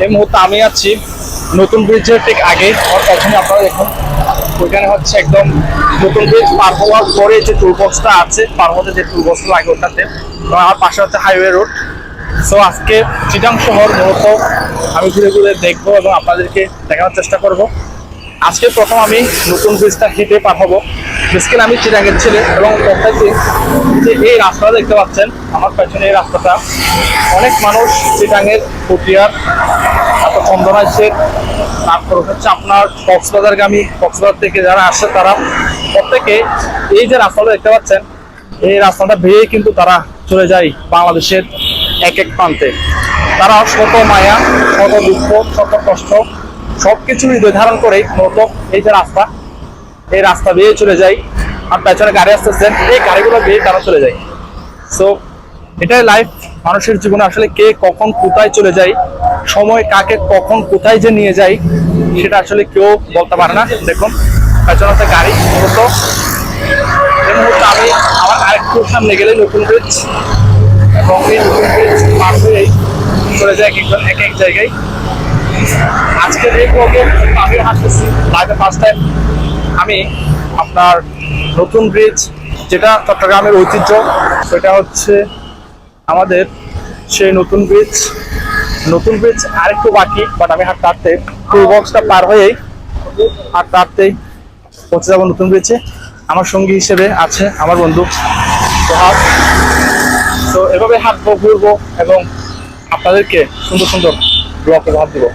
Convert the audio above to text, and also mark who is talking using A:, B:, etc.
A: এই মুহূর্তে আমি আছি নতুন ব্রিজের ঠিক আগে। আমার পেছনে আপনারা দেখুন, ওইখানে হচ্ছে একদম নতুন ব্রিজ পার হওয়ার পরে যে টুল বক্সটা আছে, পার হতে যে টুল বক্সটা লাগে ওটাতে। এবং আমার পাশে হচ্ছে হাইওয়ে রোড। সো আজকে চিটাং শহর মূলত আমি ঘুরে ঘুরে দেখবো এবং আপনাদেরকে দেখানোর চেষ্টা করব। আজকে প্রথম আমি নতুন ব্রিজটা হেঁটে পার হবো। বেসিক্যালি আমি চিটাংয়ের ছেলে এবং প্রত্যেকদিন যে এই রাস্তাটা দেখতে পাচ্ছেন আমার পেছনে, এই রাস্তাটা অনেক মানুষ চিটাংয়ের পটিয়ার, তারপর চন্দনাইশের, তারপর হচ্ছে আপনার কক্সবাজারগামী, কক্সবাজার থেকে যারা আসছে তারা প্রত্যেকে এই যে রাস্তাটা দেখতে পাচ্ছেন এই রাস্তাটা বেয়ে কিন্তু তারা চলে যায় বাংলাদেশের এক এক প্রান্তে। তারা শত মায়া, শত দুঃখ, শত কষ্ট সবকিছু হৃদয় ধারণ করে মূলত এই যে রাস্তা, এই রাস্তা বেয়ে চলে যায়। আর পেছনে গাড়ি আসতেছেন, এই গাড়িগুলো বেয়ে তারা চলে যায়। সো এটাই লাইফ। মানুষের জীবনে আসলে কে কখন কোথায় চলে যায়, সময় কাকে কখন কোথায় যে নিয়ে যায় সেটা আসলে কেউ বলতে পারে না। দেখুন পেছনে হচ্ছে গাড়ি। মূলত এই মুহূর্তে আমি আমার আরেকটু সামনে গেলে নতুন ব্রিজ, এবং এই নতুন ব্রিজ পার হয়েই চলে যায় এক এক জায়গায়। আজকের এই ব্লগে আমিও হাঁটতেছি লাইফে ফার্স্ট টাইম। আমি আপনার নতুন ব্রিজ, যেটা চট্টগ্রামের ঐতিহ্য, সেটা হচ্ছে আমাদের সেই নতুন ব্রিজ। নতুন ব্রিজ আরেকটু বাকি, বাট আমি হাঁটতে হাঁটতে টুল বক্সটা পার হয়েই হাঁটতে হাঁটতেই পৌঁছে যাবো নতুন ব্রিজে। আমার সঙ্গী হিসেবে আছে আমার বন্ধু সোহাগ। তো এভাবে হাঁটবো, ঘুরবো এবং আপনাদেরকে সুন্দর সুন্দর ব্লগ উপহার দেবো।